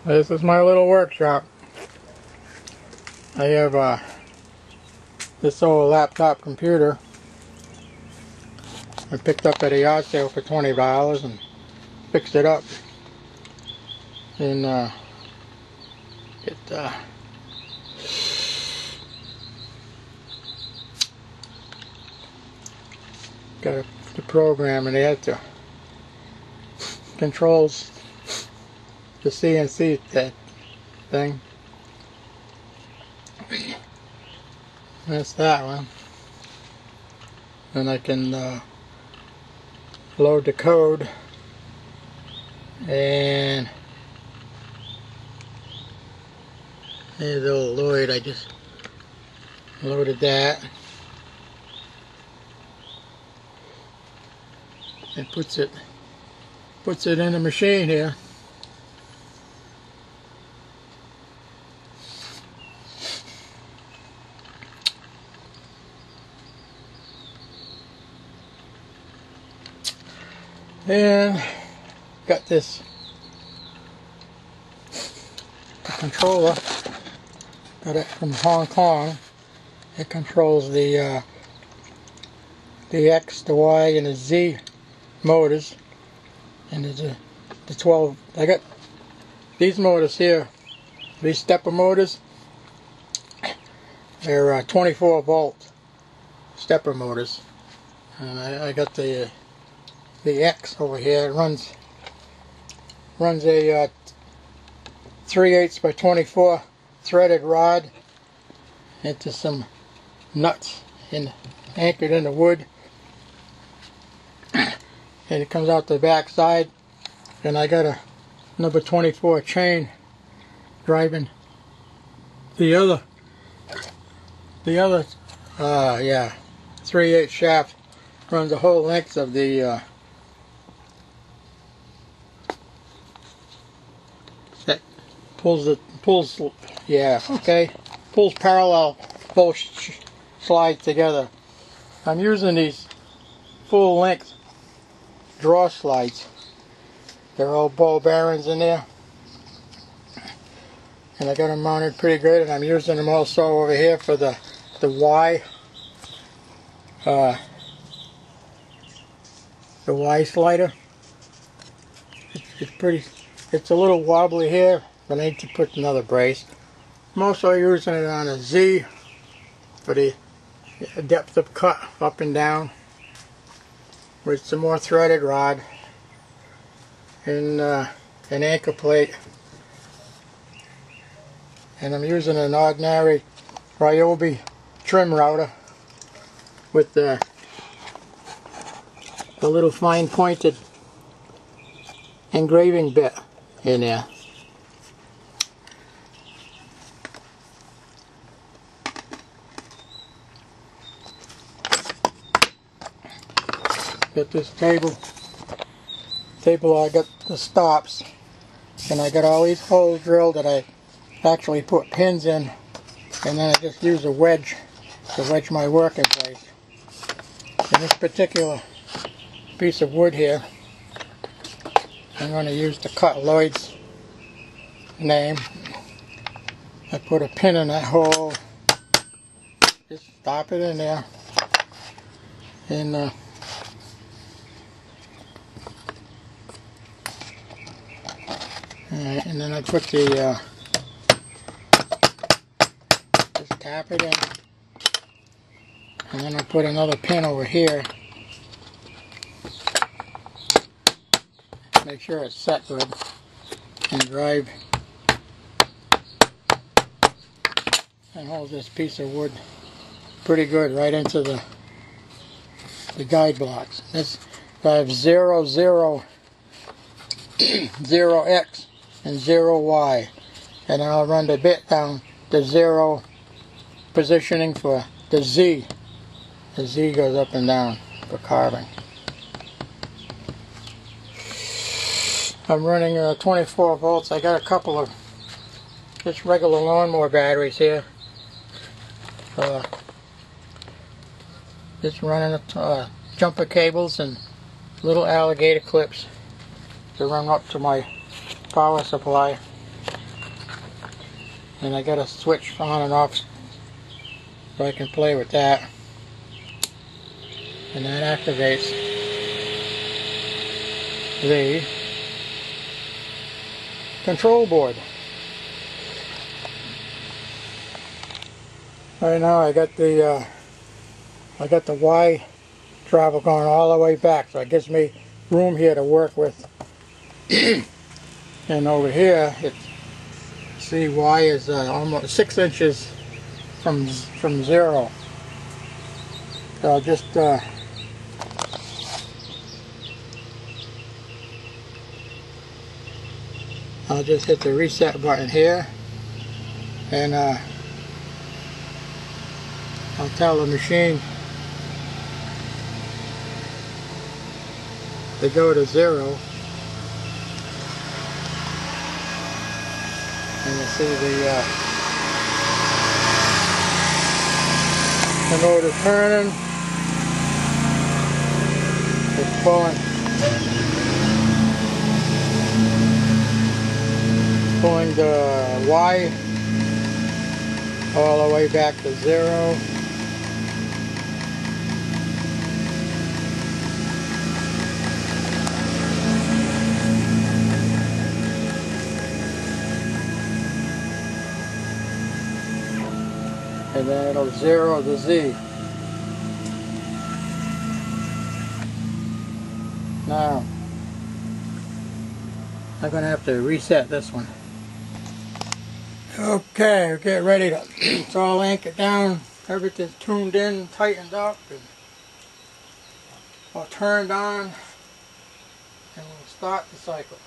This is my little workshop. I have this old laptop computer I picked up at a yard sale for $20 and fixed it up. And got the program, and it controls the CNC thing. That's that one. And I can load the code, and there's old Lloyd. I just loaded that and puts it in the machine here. And got this controller, got it from Hong Kong. It controls the X, the Y, and the Z motors. And there's the 12. I got these motors here. These stepper motors. They're 24 volt stepper motors. And I got the X over here. It runs a 3/8 by 24 threaded rod into some nuts anchored in the wood, and it comes out the back side. And I got a number 24 chain driving the other 3/8 shaft. Runs the whole length of the pulls parallel, both slides together. I'm using these full length draw slides. They're all ball bearings in there, and I got them mounted pretty good. And I'm using them also over here for the Y, the Y slider. It's a little wobbly here, but I need to put another brace. I'm also using it on a Z for the depth of cut up and down, with some more threaded rod and an anchor plate. And I'm using an ordinary Ryobi trim router with the little fine pointed engraving bit in there. Got this table. I got the stops, and I got all these holes drilled that I actually put pins in, and then I just use a wedge to wedge my work in place. In this particular piece of wood here, I'm going to use to cut Lloyd's name. I put a pin in that hole, just stop it in there, and and then I put the just tap it in, and then I put another pin over here. Make sure it's set good, and drive and hold this piece of wood pretty good right into the guide blocks. I have 0, 0, 0x and 0y, and then I'll run the bit down to 0 positioning for the Z. The Z goes up and down for carving. I'm running 24 volts. I got a couple of just regular lawnmower batteries here. Just running jumper cables and little alligator clips to run up to my power supply. and I got a switch on and off so I can play with that, and that activates the control board. Right now I got the Y travel going all the way back, so it gives me room here to work with. And over here, see, Y is almost 6 inches from zero. So I'll just hit the reset button here, and I'll tell the machine to go to 0. And you see the motor turning. It's pulling the Y all the way back to 0. And then it'll 0 to Z. Now, I'm going to have to reset this one. Okay, we're getting ready to, it's all anchored down, everything's tuned in, tightened up, and all turned on, and we'll start the cycle.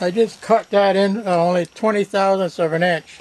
I just cut that in only 20 thousandths of an inch.